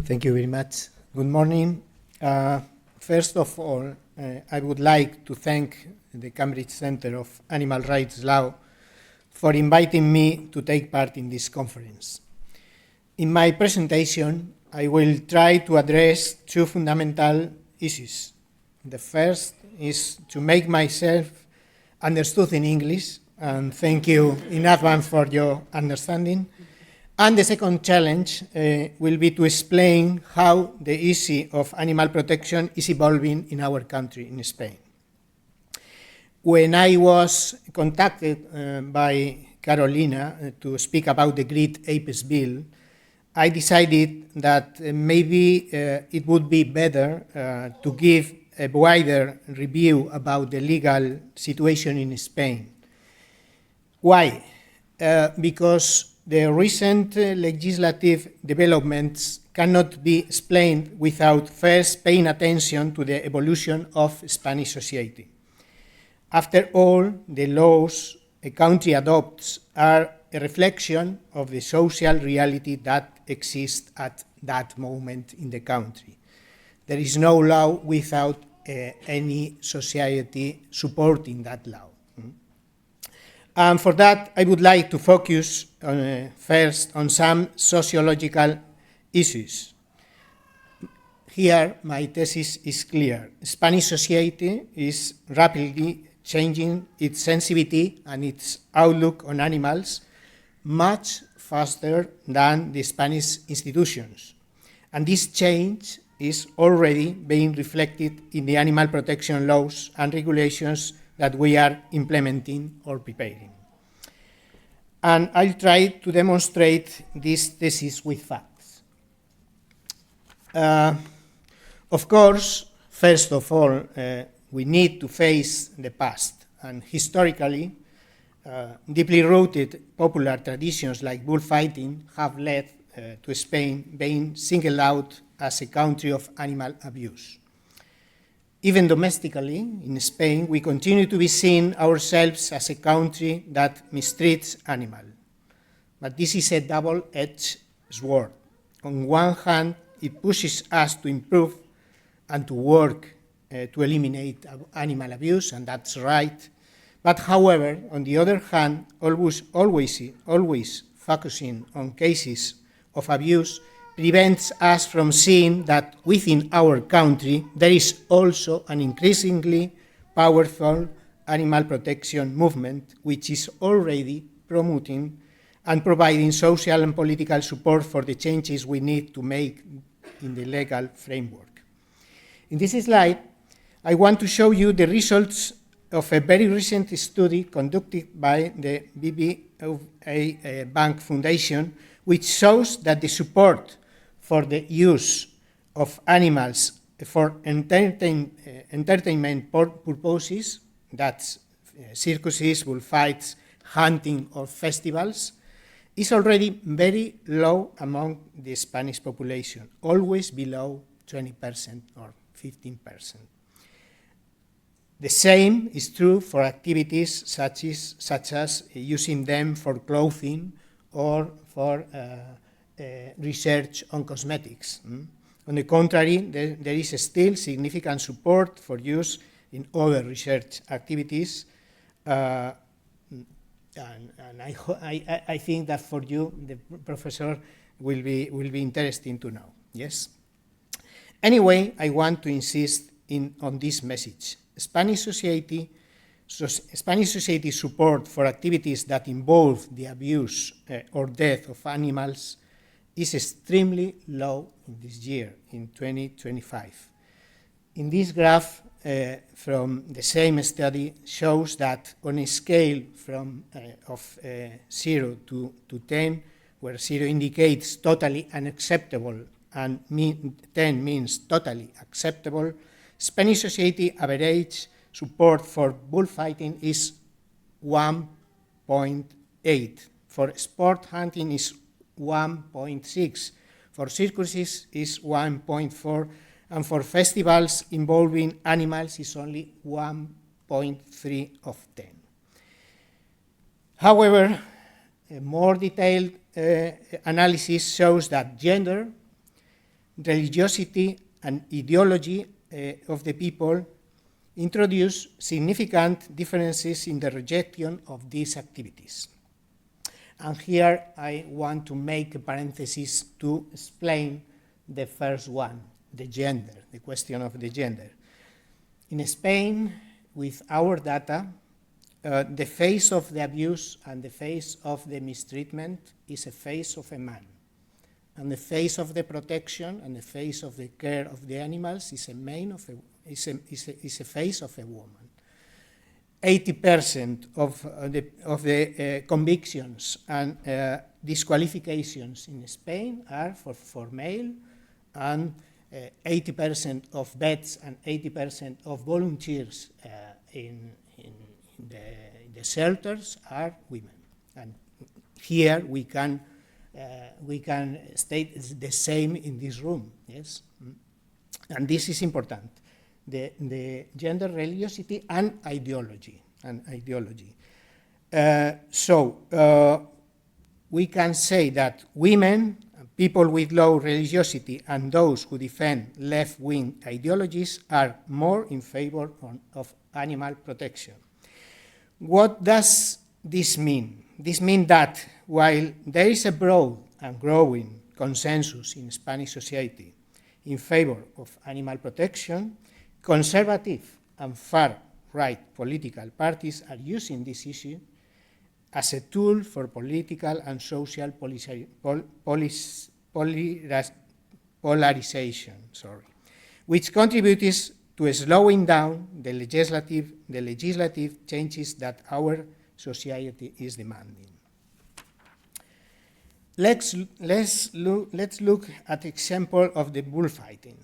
Thank you very much. Good morning. First of all, I would like to thank the Cambridge Center of Animal Rights Law for inviting me to take part in this conference. In my presentation, I will try to address two fundamental issues. The first is to make myself understood in English, and thank you in advance for your understanding. And the second challenge will be to explain how the issue of animal protection is evolving in our country, in Spain. When I was contacted by Carolina to speak about the Great Apes Bill, I decided that maybe it would be better to give a wider review about the legal situation in Spain. Why? Because the recent legislative developments cannot be explained without first paying attention to the evolution of Spanish society. After all, the laws a country adopts are a reflection of the social reality that exists at that moment in the country. There is no law without any society supporting that law. And for that, I would like to focus first on some sociological issues. Here, my thesis is clear. Spanish society is rapidly changing its sensitivity and its outlook on animals much faster than the Spanish institutions. And this change is already being reflected in the animal protection laws and regulations that we are implementing or preparing. And I'll try to demonstrate this thesis with facts. Of course, first of all, we need to face the past. And historically, deeply rooted popular traditions like bullfighting have led to Spain being singled out as a country of animal abuse. Even domestically, in Spain, we continue to be seen ourselves as a country that mistreats animals. But this is a double-edged sword. On one hand, it pushes us to improve and to work to eliminate animal abuse, and that's right. But however, on the other hand, always focusing on cases of abuse prevents us from seeing that within our country there is also an increasingly powerful animal protection movement which is already promoting and providing social and political support for the changes we need to make in the legal framework. In this slide, I want to show you the results of a very recent study conducted by the BBVA Bank Foundation, which shows that the support for the use of animals for entertainment purposes, that's circuses, bullfights, hunting, or festivals, is already very low among the Spanish population, always below 20% or 15%. The same is true for activities such as using them for clothing or for research on cosmetics. On the contrary, there is still significant support for use in other research activities, and I think that for you, the professor, will be interesting to know. Yes. Anyway, I want to insist on this message. Spanish society support for activities that involve the abuse or death of animals is extremely low in this year, in 2025. In this graph from the same study shows that on a scale of 0 to 10, where 0 indicates totally unacceptable and 10 means totally acceptable, Spanish society average support for bullfighting is 1.8. For sport hunting is 1.6. For circuses is 1.4. And for festivals involving animals is only 1.3 of 10. However, a more detailed analysis shows that gender religiosity and ideology of the people introduce significant differences in the rejection of these activities. And here I want to make a parenthesis to explain the first one, the gender, the question of the gender. In Spain, with our data, the face of the abuse and the face of the mistreatment is a face of a man. And the face of the protection and the face of the care of the animals is a face of a woman. 80% of the convictions and disqualifications in Spain are for male, and 80% of vets and 80% of volunteers in the shelters are women. And here we can state the same in this room, yes? And this is important, the gender religiosity and ideology. We can say that women, people with low religiosity, and those who defend left-wing ideologies are more in favor of animal protection. What does this mean? This means that while there is a broad and growing consensus in Spanish society in favor of animal protection, conservative and far-right political parties are using this issue as a tool for political and social polarization, which contributes to slowing down the legislative changes that our society is demanding. Let's look at the example of the bullfighting.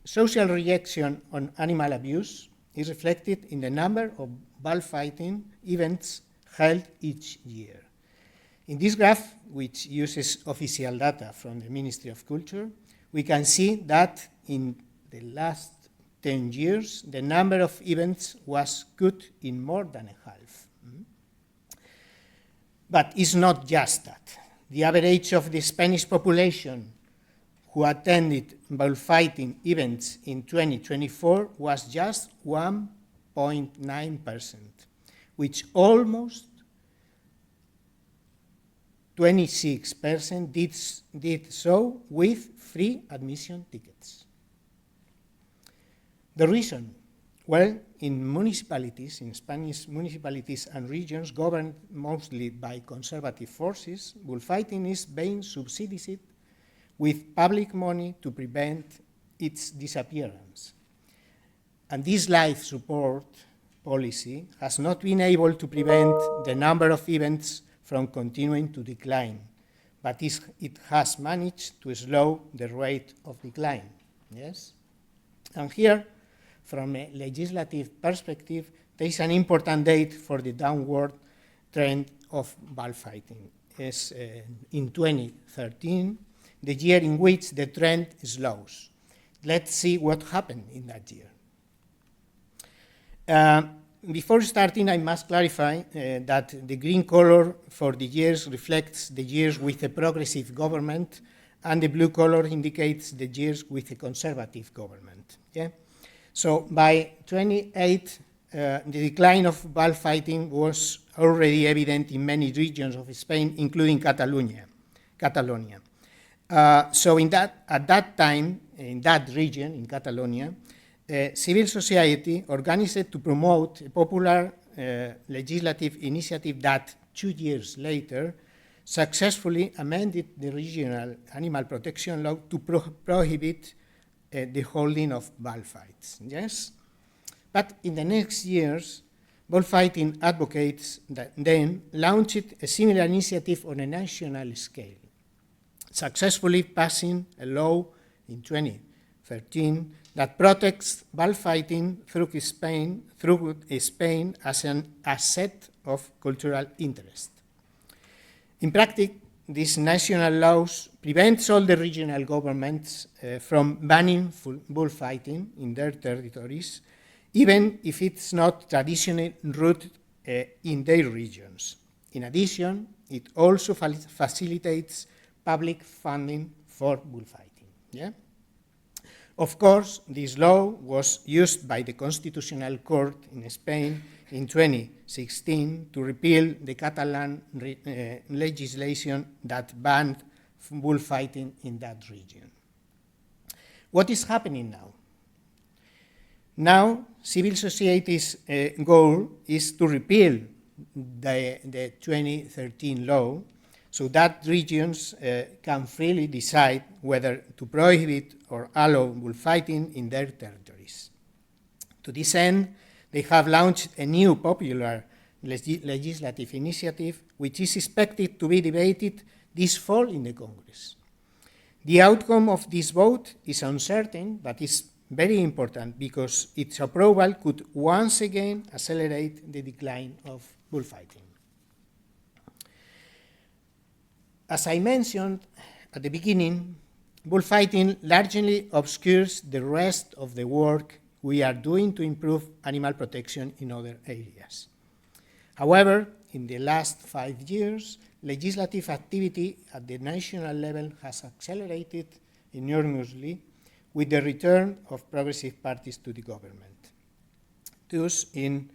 Social reaction on animal abuse is reflected in the number of bullfighting events held each year. In this graph, which uses official data from the Ministry of Culture, we can see that in the last 10 years, the number of events was cut in more than a half. But it's not just that. The average of the Spanish population who attended bullfighting events in 2024 was just 1.9%, which almost 26% did so with free admission tickets. The reason? Well, in municipalities, in Spanish municipalities and regions governed mostly by conservative forces, bullfighting is being subsidized with public money to prevent its disappearance. And this life support policy has not been able to prevent the number of events from continuing to decline, but it has managed to slow the rate of decline, yes? And here, from a legislative perspective, there is an important date for the downward trend of bullfighting. It's in 2013, the year in which the trend slows. Let's see what happened in that year. Before starting, I must clarify that the green color for the years reflects the years with a progressive government, and the blue color indicates the years with a conservative government. Yeah? So by 2008, the decline of bullfighting was already evident in many regions of Spain, including Catalonia. So at that time, in that region, in Catalonia, civil society organized to promote a popular legislative initiative that 2 years later successfully amended the regional animal protection law to prohibit the holding of bullfights, yes? But in the next years, bullfighting advocates then launched a similar initiative on a national scale, successfully passing a law in 2013 that protects bullfighting through Spain as an asset of cultural interest. In practice, these national laws prevent all the regional governments from banning bullfighting in their territories, even if it's not traditionally rooted in their regions. In addition, it also facilitates public funding for bullfighting. Yeah? Of course, this law was used by the Constitutional Court in Spain in 2016 to repeal the Catalan legislation that banned bullfighting in that region. What is happening now? Now, civil society's goal is to repeal the 2013 law so that regions can freely decide whether to prohibit or allow bullfighting in their territories. To this end, they have launched a new popular legislative initiative which is expected to be debated this fall in the Congress. The outcome of this vote is uncertain, but is very important because its approval could once again accelerate the decline of bullfighting. As I mentioned at the beginning, bullfighting largely obscures the rest of the work we are doing to improve animal protection in other areas. However, in the last 5 years, legislative activity at the national level has accelerated enormously with the return of progressive parties to the government. Thus, in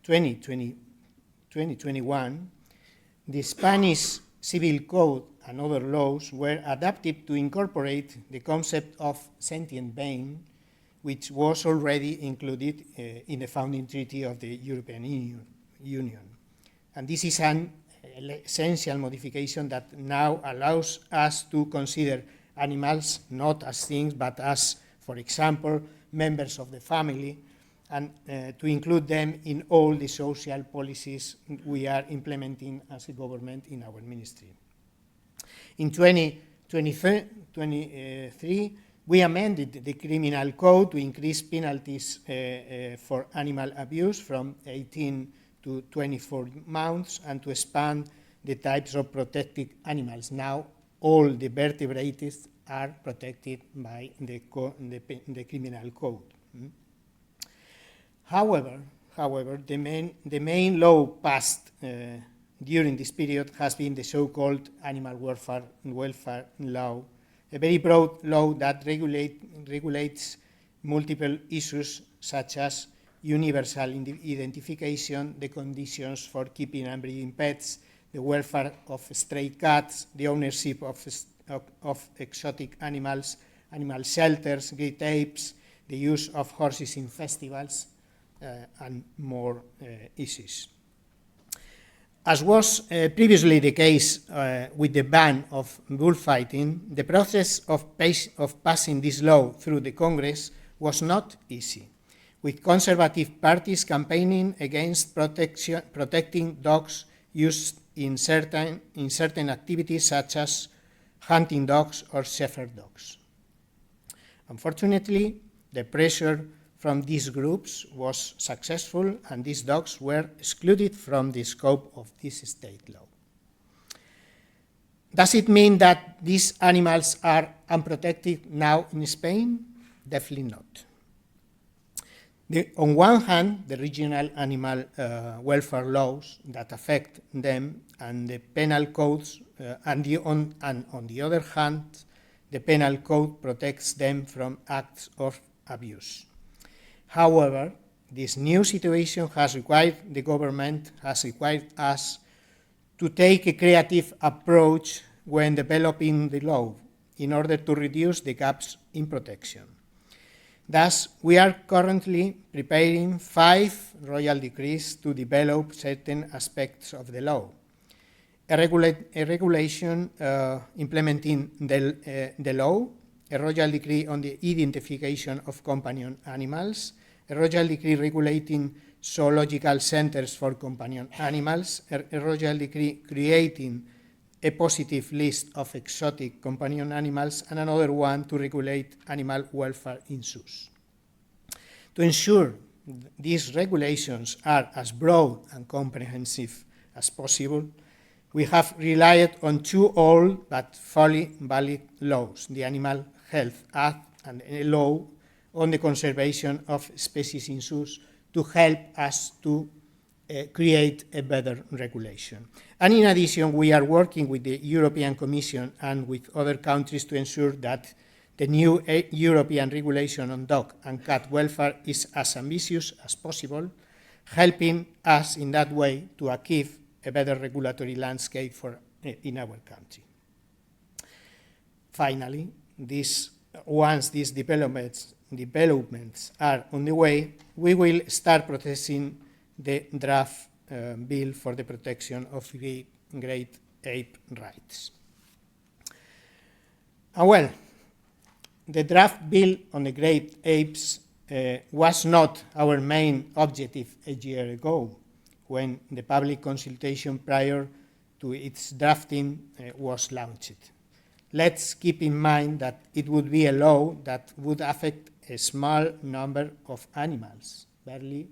2021, the Spanish Civil Code and other laws were adapted to incorporate the concept of sentient being, which was already included in the founding treaty of the European Union. And this is an essential modification that now allows us to consider animals not as things, but as, for example, members of the family, and to include them in all the social policies we are implementing as a government in our ministry. In 2023, we amended the criminal code to increase penalties for animal abuse from 18 to 24 months and to expand the types of protected animals. Now, all the vertebrates are protected by the criminal code. However, the main law passed during this period has been the so-called animal welfare law, a very broad law that regulates multiple issues such as universal identification, the conditions for keeping and breeding pets, the welfare of stray cats, the ownership of exotic animals, animal shelters, great apes, the use of horses in festivals, and more issues. As was previously the case with the ban of bullfighting, the process of passing this law through the Congress was not easy, with conservative parties campaigning against protecting dogs used in certain activities such as hunting dogs or shepherd dogs. Unfortunately, the pressure from these groups was successful, and these dogs were excluded from the scope of this state law. Does it mean that these animals are unprotected now in Spain? Definitely not. On one hand, the regional animal welfare laws that affect them and the penal codes, and on the other hand, the penal code protects them from acts of abuse. However, this new situation has required us to take a creative approach when developing the law in order to reduce the gaps in protection. Thus, we are currently preparing 5 royal decrees to develop certain aspects of the law. A regulation implementing the law, a royal decree on the identification of companion animals, a royal decree regulating zoological centers for companion animals, a royal decree creating a positive list of exotic companion animals, and another one to regulate animal welfare in zoos. To ensure these regulations are as broad and comprehensive as possible, we have relied on 2 old but fully valid laws, the Animal Health Act and a law on the conservation of species in zoos, to help us to create a better regulation. And in addition, we are working with the European Commission and with other countries to ensure that The new European regulation on dog and cat welfare is as ambitious as possible, helping us in that way to achieve a better regulatory landscape in our country. Finally, once these developments are on the way, we will start processing the draft bill for the protection of great ape rights. Well, the draft bill on the great apes was not our main objective a year ago, when the public consultation prior to its drafting was launched. Let's keep in mind that it would be a law that would affect a small number of animals, barely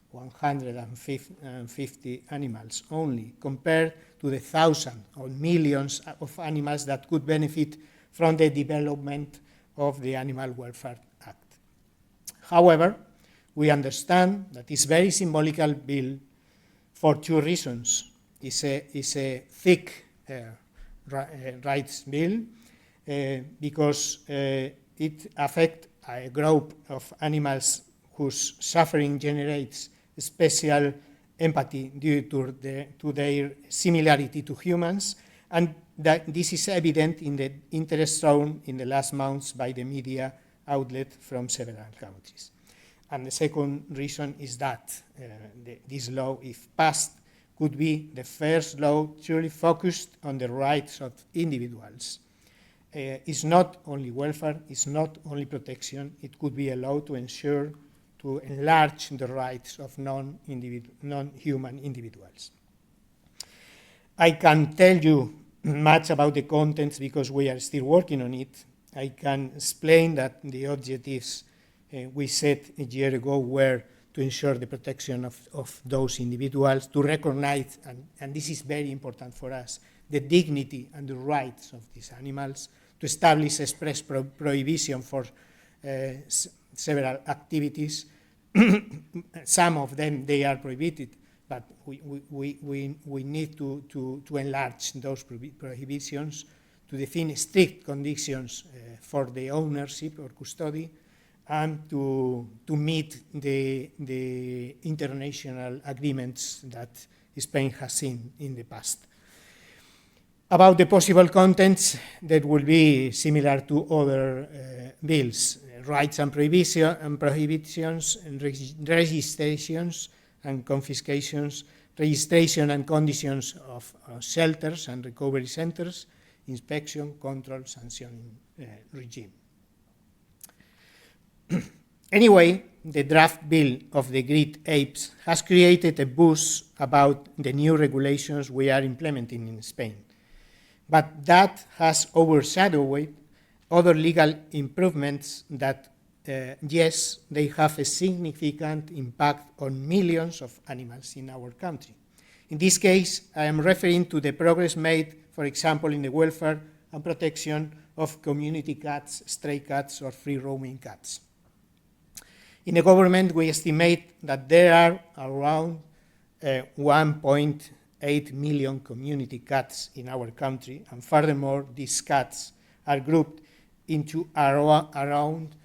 150 animals only, compared to the thousands or millions of animals that could benefit from the development of the Animal Welfare Act. However, we understand that this very symbolical bill for two reasons. It's a thick rights bill because it affects a group of animals whose suffering generates special empathy due to their similarity to humans, and that this is evident in the interest shown in the last months by the media outlet from several countries. And the second reason is that this law, if passed, could be the first law truly focused on the rights of individuals. It's not only welfare, it's not only protection, it could be a law to ensure to enlarge the rights of non-human individuals. I can tell you much about the contents because we are still working on it. I can explain that the objectives we set a year ago were to ensure the protection of those individuals, to recognize, and this is very important for us, the dignity and the rights of these animals, to establish express prohibition for several activities. Some of them, they are prohibited, but we need to enlarge those prohibitions, to define strict conditions for the ownership or custody, and to meet the international agreements that Spain has seen in the past. About the possible contents that will be similar to other bills, rights and prohibitions, and registrations and confiscations, registration and conditions of shelters and recovery centers, inspection, control, sanctioning regime. Anyway, the draft bill of the great apes has created a buzz about the new regulations we are implementing in Spain. But that has overshadowed other legal improvements that, yes, they have a significant impact on millions of animals in our country. In this case, I am referring to the progress made, for example, in the welfare and protection of community cats, stray cats, or free-roaming cats. In the government, we estimate that there are around 1.8 million community cats in our country, and furthermore, these cats are grouped into around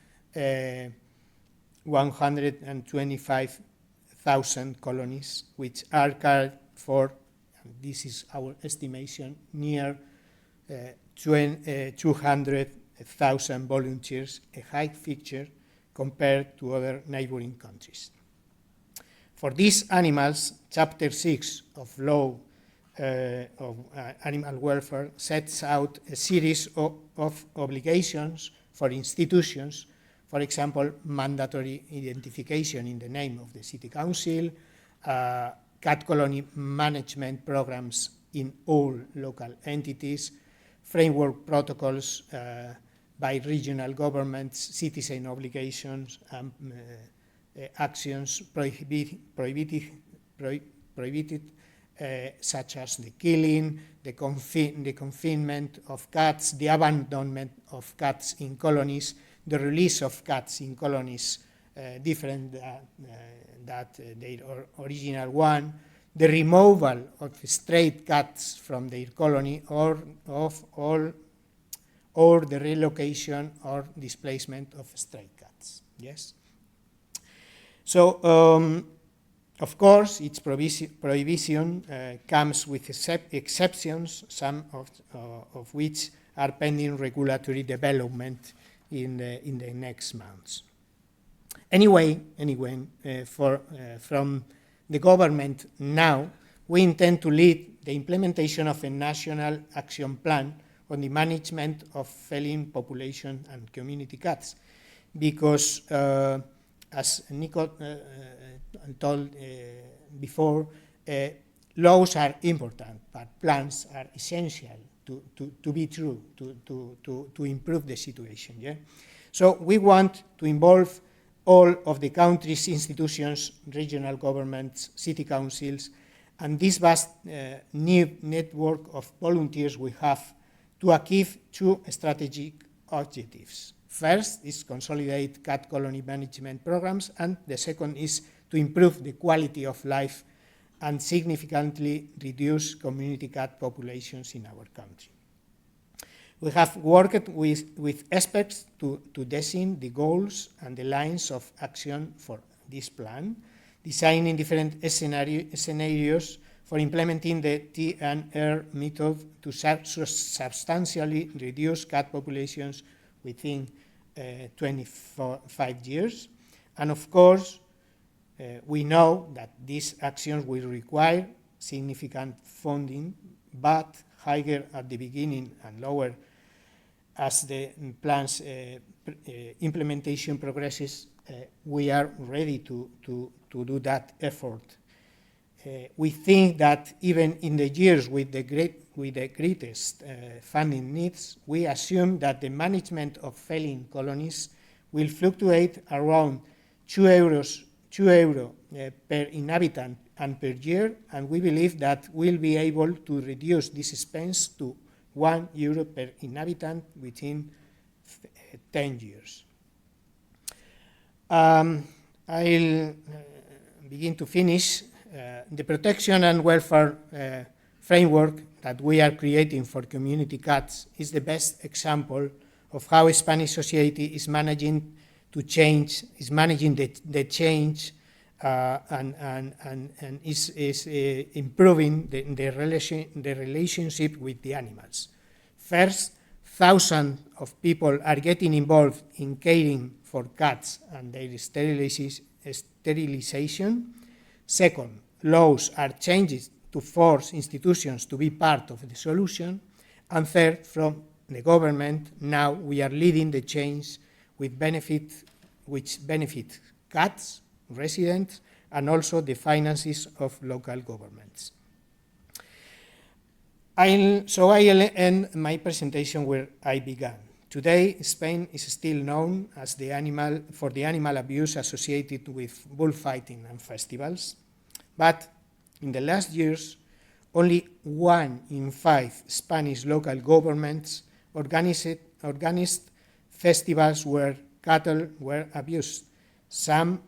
125,000 colonies, which are cared for, and this is our estimation, near 200,000 volunteers, a high figure compared to other neighboring countries. For these animals, Chapter 6 of Law of Animal Welfare sets out a series of obligations for institutions, for example, mandatory identification in the name of the City Council, cat colony management programs in all local entities, framework protocols by regional governments, citizen obligations, actions prohibited such as the killing, the confinement of cats, the abandonment of cats in colonies, the release of cats in colonies different than their original one, the removal of stray cats from their colony, or or the relocation or displacement of stray cats. Yes. So, of course, its prohibition comes with exceptions, some of which are pending regulatory development in the next months. Anyway, from the government now, we intend to lead the implementation of a national action plan on the management of feline population and community cats, because as Nico told before, laws are important, but plans are essential to be true, to improve the situation. Yeah? So we want to involve all of the country's institutions, regional governments, city councils, and this vast new network of volunteers we have to achieve two strategic objectives. First is consolidate cat colony management programs, and the second is to improve the quality of life and significantly reduce community cat populations in our country. We have worked with experts to design the goals and the lines of action for this plan, designing different scenarios for implementing the T&R method to substantially reduce cat populations within 25 years. And of course, we know that these actions will require significant funding, but higher at the beginning and lower as the plan's implementation progresses. We are ready to do that effort. We think that even in the years with the greatest funding needs, we assume that the management of feline colonies will fluctuate around €2 per inhabitant and per year, and we believe that we'll be able to reduce this expense to €1 per inhabitant within 10 years. I'll begin to finish. The protection and welfare framework that we are creating for community cats is the best example of how Spanish society is managing the change and is improving the relationship with the animals. First, thousands of people are getting involved in caring for cats and their sterilization. Second, laws are changed to force institutions to be part of the solution. And third, from the government, now we are leading the change which benefit cats, residents, and also the finances of local governments. So I'll end my presentation where I began. Today, Spain is still known as for the animal abuse associated with bullfighting and festivals. But in the last years, only 1 in 5 Spanish local governments organized festivals where cattle were abused. Some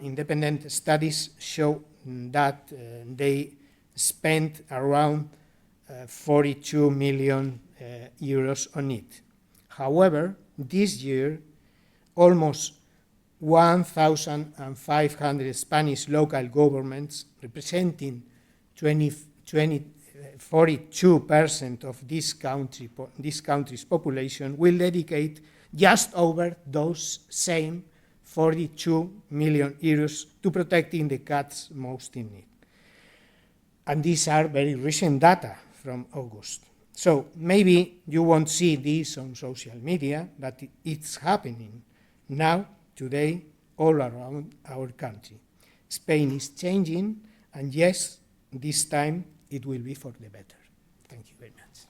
independent studies show that they spent around 42 million euros on it. However, this year, almost 1,500 Spanish local governments, representing 42% of this country's population, will dedicate just over those same 42 million euros to protecting the cats most in need. And these are very recent data from August. So maybe you won't see this on social media, but it's happening now, today, all around our country. Spain is changing, and yes, this time it will be for the better. Thank you very much.